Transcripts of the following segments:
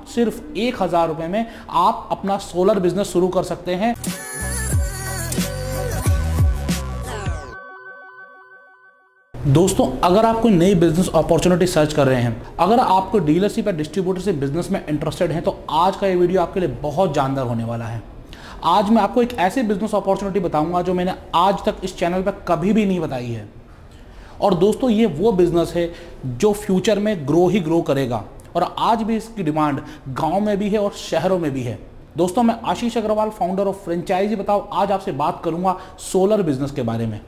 सिर्फ 1000 रुपए में आप अपना सोलर बिजनेस शुरू कर सकते हैं। दोस्तों, अगर आप कोई नई बिजनेस अपॉर्चुनिटी सर्च कर रहे हैं, अगर आपको डीलरशिप या डिस्ट्रीब्यूटर से बिजनेस में इंटरेस्टेड हैं, तो आज का ये वीडियो आपके लिए बहुत जानदार होने वाला है। आज मैं आपको एक ऐसी बिजनेस अपॉर्चुनिटी बताऊंगा जो मैंने आज तक इस चैनल पर कभी भी नहीं बताई है। और दोस्तों, ये वो बिजनेस है जो फ्यूचर में ग्रो करेगा और आज भी इसकी डिमांड गाँव में भी है और शहरों में भी है। दोस्तों, मैं आशीष अग्रवाल, फाउंडर ऑफ फ्रेंचाइजी बताओ, आज आपसे बात करूंगा सोलर बिजनेस के बारे में।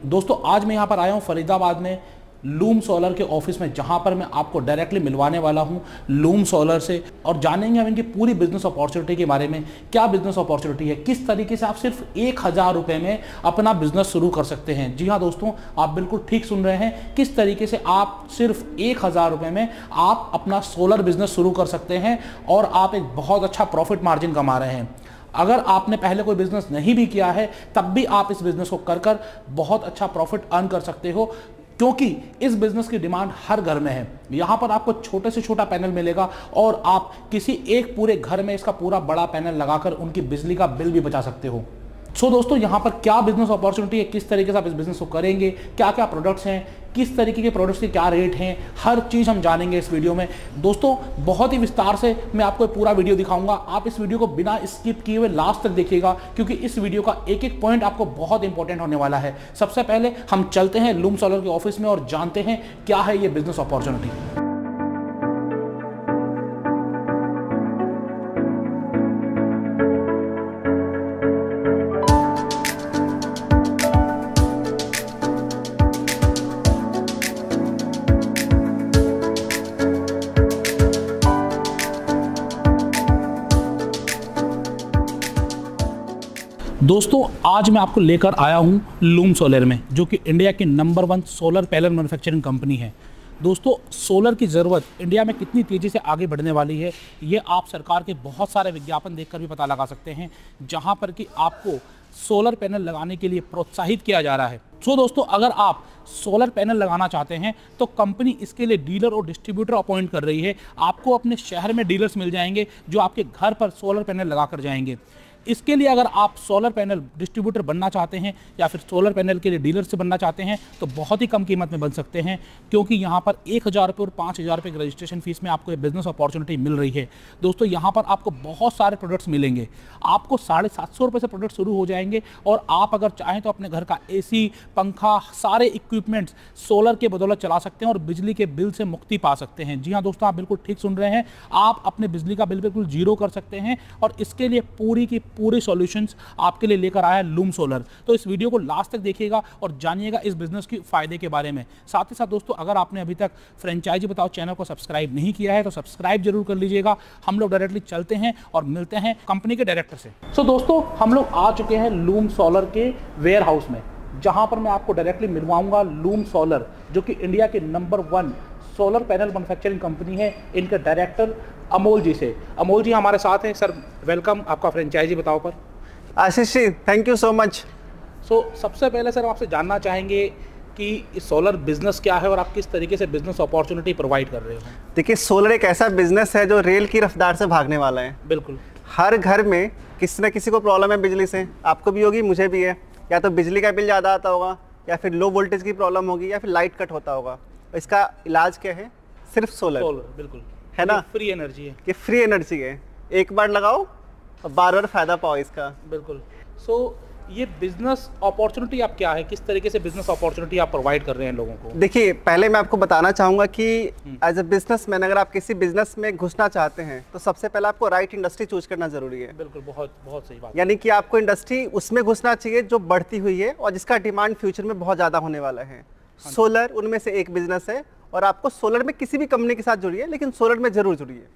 दोस्तों, आज मैं यहाँ पर आया हूँ फरीदाबाद में लूम सोलर के ऑफिस में, जहाँ पर मैं आपको डायरेक्टली मिलवाने वाला हूँ लूम सोलर से और जानेंगे हम इनकी पूरी बिजनेस अपॉर्चुनिटी के बारे में। क्या बिजनेस अपॉर्चुनिटी है, किस तरीके से आप सिर्फ 1000 रुपये में अपना बिजनेस शुरू कर सकते हैं। जी हाँ दोस्तों, आप बिल्कुल ठीक सुन रहे हैं, किस तरीके से आप सिर्फ 1000 रुपये में आप अपना सोलर बिजनेस शुरू कर सकते हैं और आप एक बहुत अच्छा प्रॉफिट मार्जिन कमा रहे हैं। अगर आपने पहले कोई बिजनेस नहीं भी किया है, तब भी आप इस बिजनेस को कर बहुत अच्छा प्रॉफिट अर्न कर सकते हो, क्योंकि इस बिजनेस की डिमांड हर घर में है। यहां पर आपको छोटे से छोटा पैनल मिलेगा और आप किसी एक पूरे घर में इसका पूरा बड़ा पैनल लगाकर उनकी बिजली का बिल भी बचा सकते हो। सो दोस्तों, यहाँ पर क्या बिजनेस अपॉर्चुनिटी है, किस तरीके से आप इस बिजनेस को करेंगे, क्या क्या प्रोडक्ट्स हैं, किस तरीके के प्रोडक्ट्स के क्या रेट हैं, हर चीज़ हम जानेंगे इस वीडियो में। दोस्तों, बहुत ही विस्तार से मैं आपको पूरा वीडियो दिखाऊंगा। आप इस वीडियो को बिना स्किप किए हुए लास्ट तक देखिएगा, क्योंकि इस वीडियो का एक एक पॉइंट आपको बहुत इंपॉर्टेंट होने वाला है। सबसे पहले हम चलते हैं लूम सोलर के ऑफिस में और जानते हैं क्या है ये बिजनेस अपॉर्चुनिटी। दोस्तों, आज मैं आपको लेकर आया हूं लूम सोलर में, जो कि इंडिया की number 1 solar panel manufacturing company है। दोस्तों, सोलर की ज़रूरत इंडिया में कितनी तेज़ी से आगे बढ़ने वाली है, ये आप सरकार के बहुत सारे विज्ञापन देखकर भी पता लगा सकते हैं, जहां पर कि आपको सोलर पैनल लगाने के लिए प्रोत्साहित किया जा रहा है। दोस्तों, अगर आप सोलर पैनल लगाना चाहते हैं तो कंपनी इसके लिए डीलर और डिस्ट्रीब्यूटर अपॉइंट कर रही है। आपको अपने शहर में डीलर्स मिल जाएंगे जो आपके घर पर सोलर पैनल लगा कर जाएंगे। इसके लिए अगर आप सोलर पैनल डिस्ट्रीब्यूटर बनना चाहते हैं या फिर सोलर पैनल के लिए डीलर से बनना चाहते हैं, तो बहुत ही कम कीमत में बन सकते हैं, क्योंकि यहाँ पर 1000 रुपये और 5000 रुपये की रजिस्ट्रेशन फीस में आपको ये बिजनेस अपॉर्चुनिटी मिल रही है। दोस्तों, यहाँ पर आपको बहुत सारे प्रोडक्ट्स मिलेंगे। आपको 750 रुपये से प्रोडक्ट शुरू हो जाएंगे और आप अगर चाहें तो अपने घर का AC, पंखा, सारे इक्विपमेंट्स सोलर के बदौलत चला सकते हैं और बिजली के बिल से मुक्ति पा सकते हैं। जी हाँ दोस्तों, आप बिल्कुल ठीक सुन रहे हैं, आप अपने बिजली का बिल बिल्कुल जीरो कर सकते हैं और इसके लिए पूरे सॉल्यूशंस आपके लिए लेकर आया है लूम सोलर। तो इस वीडियो को लास्ट तक देखिएगा और जानिएगा इस बिजनेस के फायदे के बारे में। साथ ही साथ दोस्तों, अगर आपने अभी तक फ्रेंचाइजी बताओ चैनल को सब्सक्राइब नहीं किया है तो सब्सक्राइब जरूर कर लीजिएगा। हम लोग डायरेक्टली चलते हैं और मिलते हैं कंपनी के डायरेक्टर से। दोस्तों, हम लोग आ चुके हैं लूम सोलर के वेयर हाउस में, जहां पर मैं आपको डायरेक्टली मिलवाऊंगा लूम सोलर, जो कि इंडिया के number 1 solar panel manufacturing company है, इनके डायरेक्टर अमोल जी से। अमोल जी हमारे साथ हैं। सर, वेलकम आपका फ्रेंचाइजी बताओ पर। Ashish ji, thank you so much. सबसे पहले सर आपसे जानना चाहेंगे कि सोलर बिजनेस क्या है और आप किस तरीके से बिजनेस अपॉर्चुनिटी प्रोवाइड कर रहे हो। देखिए, सोलर एक ऐसा बिजनेस है जो रेल की रफ्तार से भागने वाला है। बिल्कुल। हर घर में किसी न किसी को प्रॉब्लम है बिजली से। आपको भी होगी, मुझे भी है। या तो बिजली का बिल ज़्यादा आता होगा, या फिर लो वोल्टेज की प्रॉब्लम होगी, या फिर लाइट कट होता होगा। इसका इलाज क्या है? सिर्फ सोलर। बिल्कुल, है ना? फ्री एनर्जी है। ये फ्री एनर्जी है, एक बार लगाओ और बार फायदा पाओ इसका। बिल्कुल। ये बिजनेस अपॉर्चुनिटी आप क्या है, किस तरीके से बिजनेस अपॉर्चुनिटी आप प्रोवाइड कर रहे हैं लोगों को? देखिए, पहले मैं आपको बताना चाहूँगा कि एज अ बिजनेसमैन अगर आप किसी बिजनेस में घुसना चाहते हैं तो सबसे पहले आपको राइट इंडस्ट्री चूज करना जरूरी है। बिल्कुल, बहुत सही बात। यानी कि आपको इंडस्ट्री उसमें घुसना चाहिए जो बढ़ती हुई है और जिसका डिमांड फ्यूचर में बहुत ज़्यादा होने वाला है। सोलर उनमें से एक बिजनेस है और आपको सोलर में किसी भी कंपनी के साथ जुड़िए, लेकिन सोलर में जरूर जुड़िए।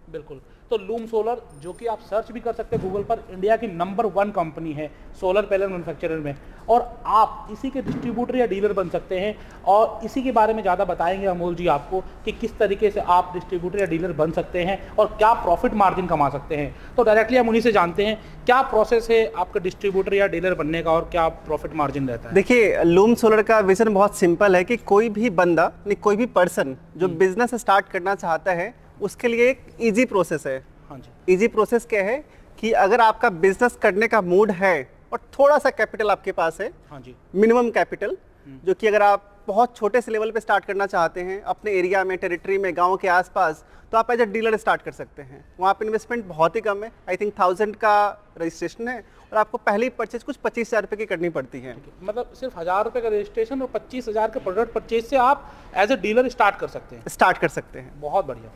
बिल्कुल। तो लूम सोलर, जो कि आप सर्च भी कर सकते हैं गूगल पर, इंडिया की नंबर 1 कंपनी है सोलर पैनल मैन्युफैक्चरर में, और आप इसी के डिस्ट्रीब्यूटर या डीलर बन सकते हैं। और इसी के बारे में ज़्यादा बताएंगे अमोल जी आपको कि किस तरीके से आप डिस्ट्रीब्यूटर या डीलर बन सकते हैं और क्या प्रॉफिट मार्जिन कमा सकते हैं। तो डायरेक्टली हम उन्हीं से जानते हैं क्या प्रोसेस है आपका डिस्ट्रीब्यूटर या डीलर बनने का और क्या प्रॉफिट मार्जिन रहता है। देखिए, लूम सोलर का विजन बहुत सिंपल है कि कोई भी बंदा, कोई भी पर्सन जो बिजनेस स्टार्ट करना चाहता है उसके लिए एक ईजी प्रोसेस है। हाँ जी। ईजी प्रोसेस क्या है कि अगर आपका बिजनेस करने का मूड है और थोड़ा सा कैपिटल आपके पास है, हाँ जी, मिनिमम कैपिटल, जो कि अगर आप बहुत छोटे से लेवल पे स्टार्ट करना चाहते हैं अपने एरिया में, टेरिटरी में, गांव के आसपास, तो आप एज अ डीलर स्टार्ट कर सकते हैं। वहाँ पे इन्वेस्टमेंट बहुत ही कम है, आई थिंक 1000 का रजिस्ट्रेशन है और आपको पहली परचेज कुछ 25,000 रुपये की करनी पड़ती है। मतलब सिर्फ 1000 रुपये का रजिस्ट्रेशन और 25,000 के प्रोडक्ट परचेज से आप एज ए डीलर स्टार्ट कर सकते हैं। बहुत बढ़िया।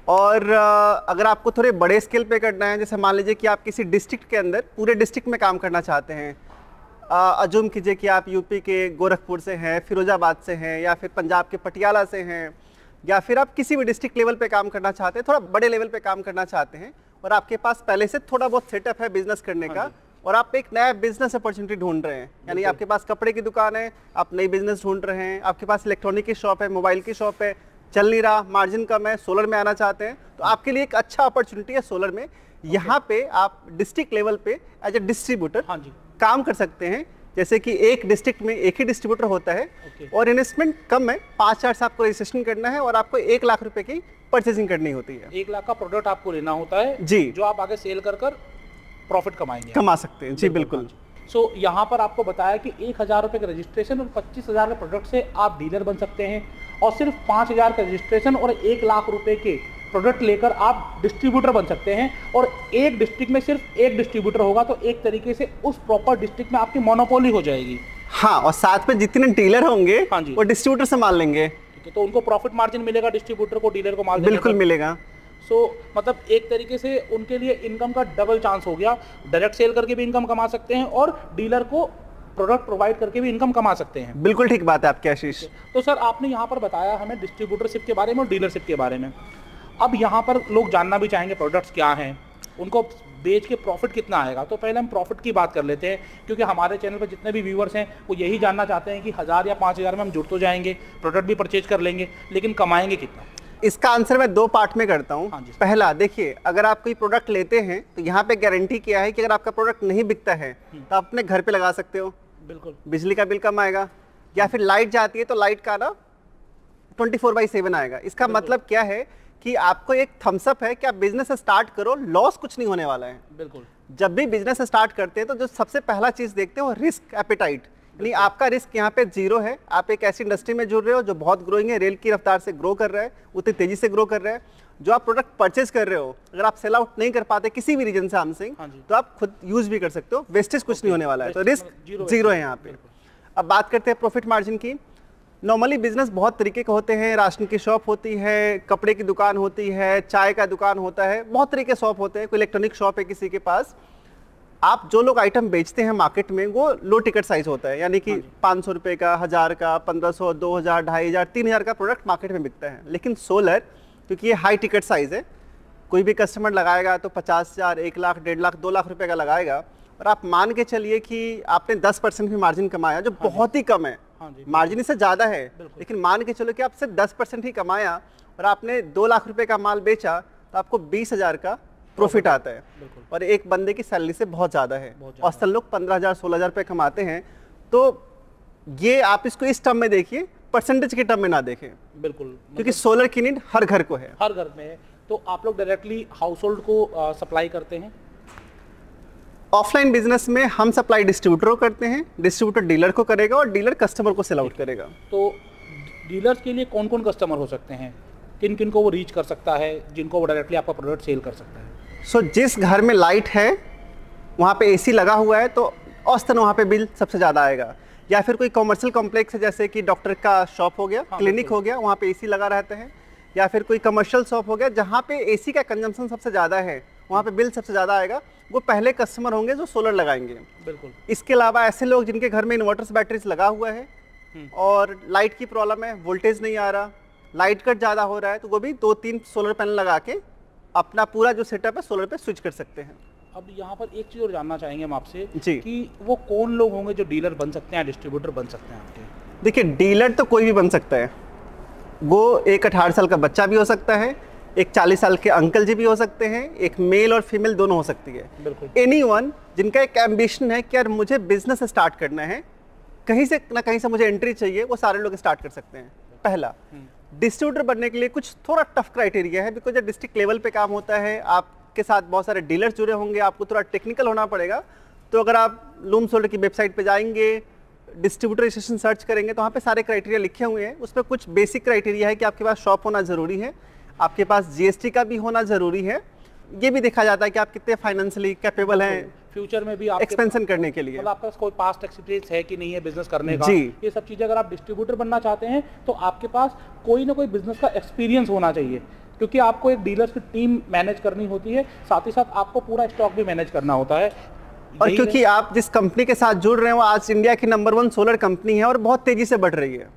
और अगर आपको थोड़े बड़े स्केल पे करना है, जैसे मान लीजिए कि आप किसी डिस्ट्रिक्ट के अंदर पूरे डिस्ट्रिक्ट में काम करना चाहते हैं, अजूम कीजिए कि आप यूपी के गोरखपुर से हैं, फिरोजाबाद से हैं, या फिर पंजाब के पटियाला से हैं, या फिर आप किसी भी डिस्ट्रिक्ट लेवल पे काम करना चाहते हैं, थोड़ा बड़े लेवल पे काम करना चाहते हैं, और आपके पास पहले से थोड़ा बहुत सेटअप है बिजनेस करने का, और आप एक नया बिजनेस अपॉर्चुनिटी ढूंढ रहे हैं, यानी आपके पास कपड़े की दुकान है, आप नई बिजनेस ढूंढ रहे हैं, आपके पास इलेक्ट्रॉनिक की शॉप है, मोबाइल की शॉप है, चल नहीं रहा, मार्जिन कम है, सोलर में आना चाहते हैं, तो आपके लिए एक अच्छा अपॉर्चुनिटी है सोलर में। यहाँ पे आप डिस्ट्रिक्ट लेवल पे एज ए डिस्ट्रीब्यूटर काम कर सकते हैं। जैसे कि एक डिस्ट्रिक्ट में एक ही डिस्ट्रीब्यूटर होता है, और इन्वेस्टमेंट कम है, 5 चार्ज आपको रजिस्ट्रेशन करना है और आपको 1 लाख रुपए की परचेसिंग करनी होती है। 1 लाख का प्रोडक्ट आपको लेना होता है जी, जो आप आगे सेल कर प्रॉफिट कमा सकते हैं। जी बिल्कुल। सो यहाँ पर आपको बताया कि 1,000 रुपये का रजिस्ट्रेशन और 25,000 के प्रोडक्ट से आप डीलर बन सकते हैं, और सिर्फ 5,000 का रजिस्ट्रेशन और 1 लाख रुपए के प्रोडक्ट लेकर आप डिस्ट्रीब्यूटर बन सकते हैं। और एक डिस्ट्रिक्ट में सिर्फ एक डिस्ट्रीब्यूटर होगा, तो एक तरीके से उस प्रॉपर डिस्ट्रिक्ट में आपकी मोनोपोली हो जाएगी। हाँ, और साथ में जितने डीलर होंगे वो डिस्ट्रीब्यूटर संभाल लेंगे, तो उनको प्रॉफिट मार्जिन मिलेगा, डिस्ट्रीब्यूटर को डीलर को मार्जिन बिल्कुल मिलेगा। मतलब एक तरीके से उनके लिए इनकम का डबल चांस हो गया, डायरेक्ट सेल करके भी इनकम कमा सकते हैं और डीलर को प्रोडक्ट प्रोवाइड करके भी इनकम कमा सकते हैं। बिल्कुल ठीक बात है आपकी आशीष। तो सर आपने यहाँ पर बताया हमें डिस्ट्रीब्यूटरशिप के बारे में और डीलरशिप के बारे में। अब यहाँ पर लोग जानना भी चाहेंगे प्रोडक्ट्स क्या हैं, उनको बेच के प्रॉफिट कितना आएगा। तो पहले हम प्रॉफिट की बात कर लेते हैं, क्योंकि हमारे चैनल पर जितने भी व्यूवर्स हैं वो यही जानना चाहते हैं कि 1000 या 5,000 में हम जुड़ तो जाएंगे, प्रोडक्ट भी परचेज कर लेंगे, लेकिन कमाएंगे कितना। इसका आंसर मैं 2 पार्ट में करता हूँ। हाँ, पहला, देखिए, अगर आप कोई प्रोडक्ट लेते हैं तो यहाँ पे गारंटी क्या है कि अगर आपका प्रोडक्ट नहीं बिकता है तो आप अपने घर पे लगा सकते हो, बिल्कुल, बिजली का बिल कम आएगा, या फिर लाइट जाती है तो लाइट का ना 24/7 आएगा। इसका मतलब क्या है कि आपको एक थम्स अप है कि आप बिजनेस स्टार्ट करो, लॉस कुछ नहीं होने वाला है। बिल्कुल। जब भी बिजनेस स्टार्ट करते हैं तो जो सबसे पहला चीज देखते हैं वो रिस्क एपेटाइट, यानी आपका रिस्क यहाँ पे 0 है। आप एक ऐसी इंडस्ट्री में जुड़ रहे हो जो बहुत ग्रोइंग है, रेल की रफ्तार से ग्रो कर रहा है, उतनी तेजी से ग्रो कर रहा है। जो आप प्रोडक्ट परचेज कर रहे हो, अगर आप सेल आउट नहीं कर पाते किसी भी रीजन से हमसिंग, तो आप खुद यूज भी कर सकते हो, वेस्टेज कुछ नहीं होने वाला है, तो रिस्क 0 है यहाँ पे। अब बात करते हैं प्रॉफिट मार्जिन की। नॉर्मली बिजनेस बहुत तरीके के होते हैं, राशन की शॉप होती है, कपड़े की दुकान होती है, चाय का दुकान होता है, बहुत तरीके शॉप होते हैं, कोई इलेक्ट्रॉनिक शॉप है किसी के पास। आप जो लोग आइटम बेचते हैं मार्केट में वो लो टिकट साइज होता है, यानी कि 500 रुपये का, 1000 का, 1500, 2000, 2500, 3000 का प्रोडक्ट मार्केट में बिकता है। लेकिन सोलर, क्योंकि ये हाई टिकट साइज है, कोई भी कस्टमर लगाएगा तो 50,000, 1 लाख, 1.5 लाख, 2 लाख रुपये का लगाएगा, और आप मान के चलिए कि आपने 10% भी मार्जिन कमाया, जो बहुत ही कम है। मार्जिन इससे ज़्यादा है, लेकिन मान के चलो कि आप सिर्फ 10% ही कमाया और आपने 2 लाख रुपए का माल बेचा, तो आपको 20,000 का प्रॉफिट आता है, और एक बंदे की सैलरी से बहुत ज़्यादा है। औसतन लोग 15,000, 16,000 रुपये कमाते हैं। तो ये आप इसको इस टर्म में देखिए, परसेंटेज के टर्म में ना देखें। बिल्कुल, क्योंकि सोलर की नीड हर घर को है, हर घर में है। तो आप लोग डायरेक्टली हाउस होल्ड को सप्लाई करते हैं? ऑफलाइन बिजनेस में हम सप्लाई डिस्ट्रीब्यूटर को करते हैं, डिस्ट्रीब्यूटर डीलर को करेगा और डीलर कस्टमर को सेल आउट करेगा। तो डीलर्स के लिए कौन कौन कस्टमर हो सकते हैं, किन किन को वो रीच कर सकता है, जिनको वो डायरेक्टली आपका प्रोडक्ट सेल कर सकता है? जिस घर में लाइट है वहाँ पे एसी लगा हुआ है तो औसतन वहाँ पे बिल सबसे ज़्यादा आएगा। या फिर कोई कॉमर्शियल कॉम्प्लेक्स है, जैसे कि डॉक्टर का शॉप हो गया, क्लिनिक हो गया, वहाँ पे एसी लगा रहता है। या फिर कोई कमर्शियल शॉप हो गया जहाँ पे एसी का कंजम्पशन सबसे ज़्यादा है, वहाँ पे बिल सबसे ज़्यादा आएगा। वो पहले कस्टमर होंगे जो सोलर लगाएंगे। बिल्कुल। इसके अलावा ऐसे लोग जिनके घर में इन्वर्टर्स, बैटरीज लगा हुआ है और लाइट की प्रॉब्लम है, वोल्टेज नहीं आ रहा, लाइट कट ज़्यादा हो रहा है, तो वो भी 2-3 सोलर पैनल लगा के अपना पूरा जो सेटअप है सोलर पे स्विच कर सकते हैं। अब यहाँ पर एक चीज़ और जानना चाहेंगे हम आपसे जी, कि वो कौन लोग होंगे जो डीलर बन सकते हैं, डिस्ट्रीब्यूटर बन सकते हैं आपके? देखिए, डीलर तो कोई भी बन सकता है। वो एक 18 साल का बच्चा भी हो सकता है, एक 40 साल के अंकल जी भी हो सकते हैं, एक मेल और फीमेल दोनों हो सकती है। बिल्कुल। एनीवन जिनका एक एम्बिशन है कि यार मुझे बिजनेस स्टार्ट करना है, कहीं से ना कहीं से मुझे एंट्री चाहिए, वो सारे लोग स्टार्ट कर सकते हैं। पहला। डिस्ट्रीब्यूटर बनने के लिए कुछ थोड़ा टफ क्राइटेरिया है, बिकॉज जब डिस्ट्रिक्ट लेवल पे काम होता है आपके साथ बहुत सारे डीलर्स जुड़े होंगे, आपको थोड़ा टेक्निकल होना पड़ेगा। तो अगर आप लूम सोल्डर की वेबसाइट पे जाएंगे, डिस्ट्रीब्यूटर रजिस्ट्रेशन सर्च करेंगे तो वहाँ पे सारे क्राइटेरिया लिखे हुए हैं। उसमें कुछ बेसिक क्राइटेरिया है कि आपके पास शॉप होना ज़रूरी है, आपके पास GST का भी होना ज़रूरी है, ये भी देखा जाता है कि आप कितने फाइनेंशियली कैपेबल हैं फ्यूचर में भी आप एक्सपेंशन करने के लिए, मतलब आपके पास कोई पास्ट एक्सपीरियंस है कि नहीं है बिजनेस करने का। जी। ये सब चीज़ें अगर आप डिस्ट्रीब्यूटर बनना चाहते हैं तो आपके पास कोई ना कोई बिजनेस का एक्सपीरियंस होना चाहिए, क्योंकि आपको एक डीलर्स की टीम मैनेज करनी होती है, साथ ही साथ आपको पूरा स्टॉक भी मैनेज करना होता है। और क्योंकि आप जिस कंपनी के साथ जुड़ रहे हैं वो आज इंडिया की नंबर 1 सोलर कंपनी है और बहुत तेजी से बढ़ रही है,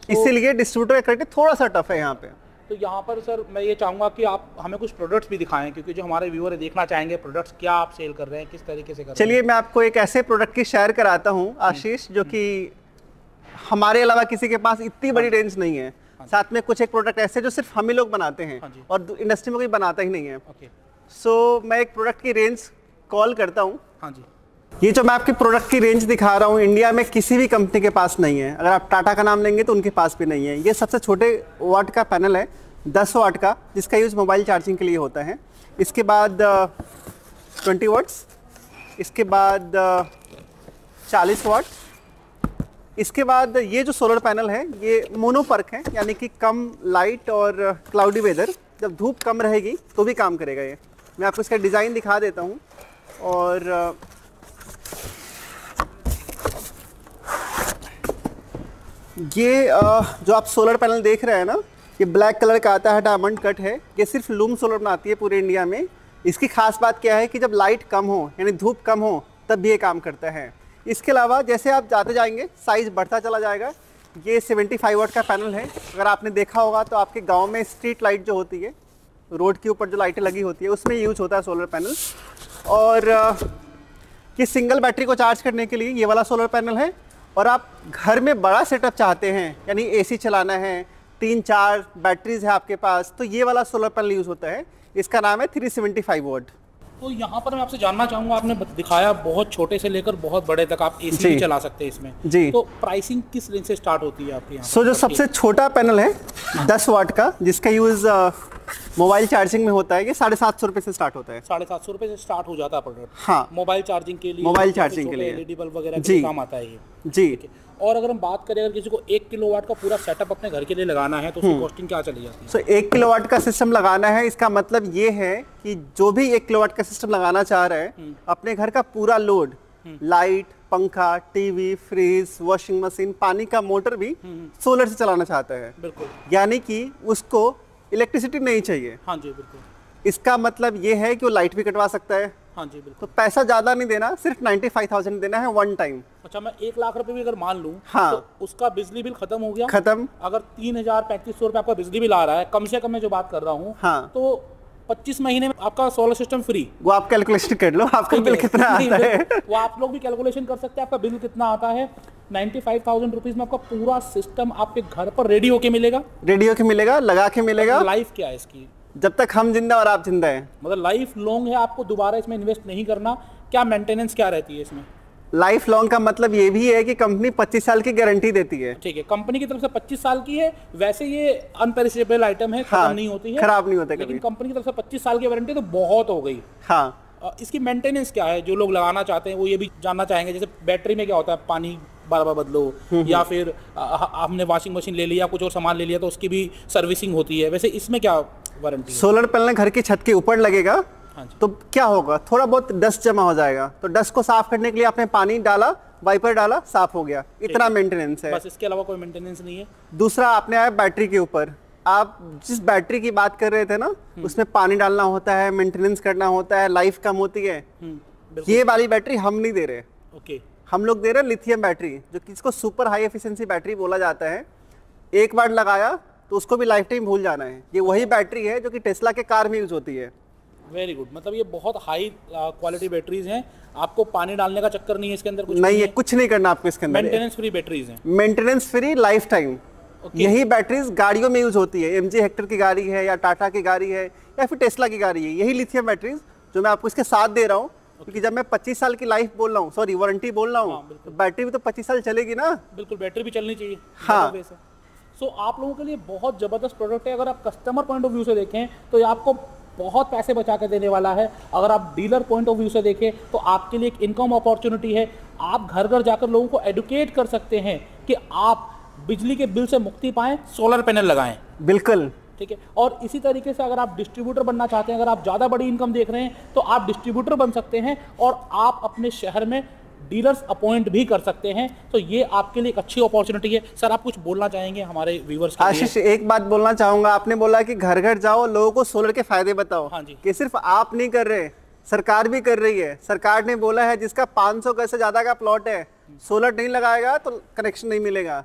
इसीलिए डिस्ट्रीब्यूटर का क्राइटेरिया थोड़ा सा टफ है यहाँ पे। तो यहाँ पर सर मैं ये चाहूँगा कि आप हमें कुछ प्रोडक्ट्स भी दिखाएं, क्योंकि जो हमारे व्यूअर देखना चाहेंगे प्रोडक्ट्स क्या आप सेल कर रहे हैं, किस तरीके से कर रहे हैं। चलिए मैं आपको एक ऐसे प्रोडक्ट की शेयर कराता हूँ आशीष, जो कि हमारे अलावा किसी के पास इतनी बड़ी रेंज नहीं है। साथ में कुछ एक प्रोडक्ट ऐसे जो सिर्फ हम ही लोग बनाते हैं और इंडस्ट्री में कोई बनाता ही नहीं है। सो मैं एक प्रोडक्ट की रेंज कॉल करता हूँ। हाँ जी, ये जो मैं आपकी प्रोडक्ट की रेंज दिखा रहा हूँ इंडिया में किसी भी कंपनी के पास नहीं है। अगर आप टाटा का नाम लेंगे तो उनके पास भी नहीं है। ये सबसे छोटे वाट का पैनल है, 10 वाट का, जिसका यूज़ मोबाइल चार्जिंग के लिए होता है। इसके बाद 20 वाट्स, इसके बाद 40 वाट, इसके बाद ये जो सोलर पैनल है ये मोनोपर्क है, यानी कि कम लाइट और क्लाउडी वेदर, जब धूप कम रहेगी तो भी काम करेगा ये। मैं आपको इसका डिज़ाइन दिखा देता हूँ। और ये जो आप सोलर पैनल देख रहे हैं ना, ये ब्लैक कलर का आता है, डायमंड कट है। ये सिर्फ लूम सोलर बनाती है पूरे इंडिया में। इसकी खास बात क्या है कि जब लाइट कम हो यानी धूप कम हो तब भी ये काम करता है। इसके अलावा जैसे आप जाते जाएंगे साइज़ बढ़ता चला जाएगा। ये 75 वाट का पैनल है। अगर आपने देखा होगा तो आपके गांव में स्ट्रीट लाइट जो होती है, रोड के ऊपर जो लाइटें लगी होती है, उसमें यूज होता है सोलर पैनल। और ये सिंगल बैटरी को चार्ज करने के लिए ये वाला सोलर पैनल है। और आप घर में बड़ा सेटअप चाहते हैं, यानी AC चलाना है, 3-4 बैटरीज है आपके पास, तो ये वाला सोलर पैनल यूज़ होता है। इसका नाम है 375 वाट। तो यहाँ पर मैं आपसे जानना चाहूँगा, आपने दिखाया बहुत छोटे से लेकर बहुत बड़े तक आप AC भी चला सकते हैं इसमें जी। तो प्राइसिंग किस रेंज से स्टार्ट होती है आपके यहाँ? जो सबसे छोटा पैनल है 10 वाट का, जिसका यूज़ मोबाइल चार्जिंग में होता है, ये 750 रुपये से स्टार्ट होता है। 750 रुपये से स्टार्ट हो जाता है प्रोडक्ट। हाँ, मोबाइल चार्जिंग के लिए, मोबाइल चार्जिंग के लिए LED बल्ब वगैरह के काम आता है ये जी। और अगर हम बात करें, अगर किसी को 1 किलोवाट का पूरा सेटअप अपने घर के लिए लगाना है तो उसकी कॉस्टिंग क्या चली जाती है? 1 किलोवाट का सिस्टम लगाना है, इसका मतलब ये है कि जो भी 1 किलोवाट का सिस्टम लगाना चाह रहा है, अपने घर का पूरा लोड, लाइट, पंखा, टीवी, फ्रिज, वॉशिंग मशीन, पानी का मोटर भी सोलर से चलाना चाहता है। बिल्कुल, यानी कि उसको इलेक्ट्रिसिटी नहीं चाहिए। हाँ जी बिल्कुल। इसका मतलब ये है कि वो लाइट भी कटवा सकता है। हाँ जी बिल्कुल। तो पैसा ज़्यादा नहीं देना, सिर्फ 95,000 देना है 1 टाइम। अच्छा, मैं 1 लाख रुपए भी अगर मान लूँ हाँ, तो उसका बिजली बिल खत्म हो गया। खत्म। अगर 3,000-3,500 रुपये आपका बिजली बिल आ रहा है कम से कम, मैं जो बात कर रहा हूँ, हाँ, तो 25 महीने में आपका सोलर सिस्टम फ्री। वो आप कैलकुलेशन कर लो आपका बिल कितना आता है। वो आप लोग भी कैलकुलेशन कर सकते हैं आपका बिल कितना आता है। 95,000 रुपीज में आपका पूरा सिस्टम आपके घर पर रेडी होके मिलेगा। रेडियो के मिलेगा, लगा के मिलेगा। लाइफ क्या है इसकी? जब तक हम जिंदा और आप जिंदा हैं, मतलब लाइफ लॉन्ग है, आपको दोबारा इसमें इन्वेस्ट नहीं करना। क्या मेंटेनेंस क्या रहती है इसमें? लाइफ लॉन्ग का मतलब ये भी है कि कंपनी 25 साल की गारंटी देती है। ठीक है, कंपनी की तरफ से 25 साल की है। वैसे ये अनपेरिशेबल आइटम है, खत्म नहीं होती है, खराब नहीं होता लेकिन कंपनी की तरफ से 25 साल की वारंटी तो बहुत हो गई। हाँ, इसकी मेंटेनेंस क्या है? जो लोग लगाना चाहते हैं वो ये भी जानना चाहेंगे। जैसे बैटरी में क्या होता है, पानी बार बार बदलो, या फिर हमने वॉशिंग मशीन ले लिया, कुछ और सामान ले लिया तो उसकी भी सर्विसिंग होती है। वैसे इसमें क्या वारंटी है? सोलर पैनल घर की छत के ऊपर लगेगा। हाँ, तो क्या होगा, थोड़ा बहुत डस्ट जमा हो जाएगा, तो डस्ट को साफ करने के लिए आपने पानी डाला, वाइपर डाला, साफ हो गया, इतना मेंटेनेंस है। बस, इसके अलावा कोई मेंटेनेंस नहीं है। दूसरा, आपने आया बैटरी के ऊपर। आप जिस बैटरी की बात कर रहे थे ना, उसमें पानी डालना होता है, मेंटेनेंस करना होता है, लाइफ कम होती है। ये वाली बैटरी हम नहीं दे रहे। ओके, हम लोग दे रहे हैं लिथियम बैटरी, जो कि इसको सुपर हाई एफिशिएंसी बैटरी बोला जाता है। एक बार लगाया तो उसको भी लाइफ टाइम भूल जाना है। ये वही बैटरी है जो कि टेस्ला के कार में यूज होती है। Very good. मतलब ये बहुत हाई क्वालिटी बैटरीज हैं, आपको पानी डालने का चक्कर नहीं है इसके अंदर, कुछ नहीं है, कुछ नहीं करना आपको इसके अंदर। मेंटेनेंस फ्री बैटरीज हैं। Maintenance free, life time. यही बैटरीज गाड़ियों में यूज होती है। MG हेक्टर की गाड़ी है या टाटा की गाड़ी है या फिर टेस्ला की गाड़ी है, यही लिथियम बैटरीज जो मैं आपको इसके साथ दे रहा हूँ। क्योंकि जब मैं 25 साल की लाइफ बोल रहा हूँ, सॉरी वारंटी बोल रहा हूँ, तो बैटरी भी तो 25 साल चलेगी ना। बिल्कुल, बैटरी भी चलनी चाहिए। हाँ, सो आप लोगों के लिए बहुत ज़बरदस्त प्रोडक्ट है। अगर आप कस्टमर पॉइंट ऑफ व्यू से देखें तो ये आपको बहुत पैसे बचा कर देने वाला है। अगर आप डीलर पॉइंट ऑफ व्यू से देखें तो आपके लिए एक इनकम अपॉर्चुनिटी है। आप घर घर जाकर लोगों को एडुकेट कर सकते हैं कि आप बिजली के बिल से मुक्ति पाएं, सोलर पैनल लगाएं। बिल्कुल ठीक है। और इसी तरीके से अगर आप डिस्ट्रीब्यूटर बनना चाहते हैं, अगर आप ज़्यादा बड़ी इनकम देख रहे हैं तो आप डिस्ट्रीब्यूटर बन सकते हैं और आप अपने शहर में डीलर्स अपॉइंट भी कर सकते हैं। तो ये आपके लिए एक अच्छी अपॉर्चुनिटी है। सर आप कुछ बोलना चाहेंगे हमारे व्यूवर्स के लिए? आशीष, एक बात बोलना चाहूंगा। आपने बोला कि घर घर जाओ, लोगों को सोलर के फायदे बताओ। हाँ जी। कि सिर्फ आप नहीं कर रहे, सरकार भी कर रही है। सरकार ने बोला है जिसका 500 गज से ज्यादा का प्लॉट है, सोलर नहीं लगाएगा तो कनेक्शन नहीं मिलेगा।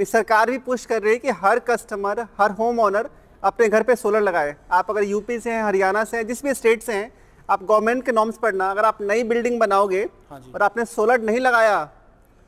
सरकार भी पुश कर रही है कि हर कस्टमर, हर होम ओनर अपने घर पे सोलर लगाए। आप अगर यूपी से हैं, हरियाणा से हैं, जिस भी स्टेट से हैं, आप गवर्नमेंट के नॉर्म्स पढ़ना। अगर आप नई बिल्डिंग बनाओगे और आपने सोलर नहीं लगाया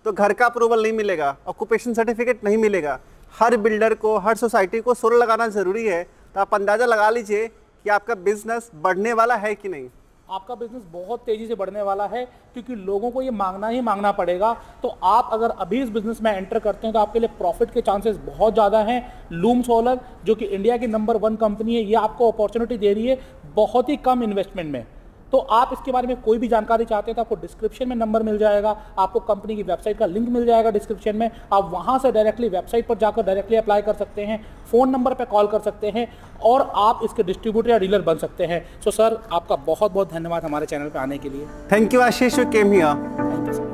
तो घर का अप्रूवल नहीं मिलेगा, ऑक्यूपेशन सर्टिफिकेट नहीं मिलेगा। हर बिल्डर को, हर सोसाइटी को सोलर लगाना ज़रूरी है। तो आप अंदाज़ा लगा लीजिए कि आपका बिजनेस बढ़ने वाला है कि नहीं। आपका बिजनेस बहुत तेजी से बढ़ने वाला है क्योंकि लोगों को ये मांगना ही मांगना पड़ेगा। तो आप अगर अभी इस बिजनेस में एंटर करते हैं तो आपके लिए प्रॉफिट के चांसेस बहुत ज़्यादा हैं। लूम सोलर जो कि इंडिया की नंबर 1 कंपनी है, ये आपको अपॉर्चुनिटी दे रही है बहुत ही कम इन्वेस्टमेंट में। तो आप इसके बारे में कोई भी जानकारी चाहते हैं तो आपको डिस्क्रिप्शन में नंबर मिल जाएगा, आपको कंपनी की वेबसाइट का लिंक मिल जाएगा डिस्क्रिप्शन में। आप वहां से डायरेक्टली वेबसाइट पर जाकर डायरेक्टली अप्लाई कर सकते हैं, फ़ोन नंबर पर कॉल कर सकते हैं और आप इसके डिस्ट्रीब्यूटर या डीलर बन सकते हैं। सो सर आपका बहुत बहुत धन्यवाद हमारे चैनल पर आने के लिए। Thank you Ashish, you came here. Thank you sir.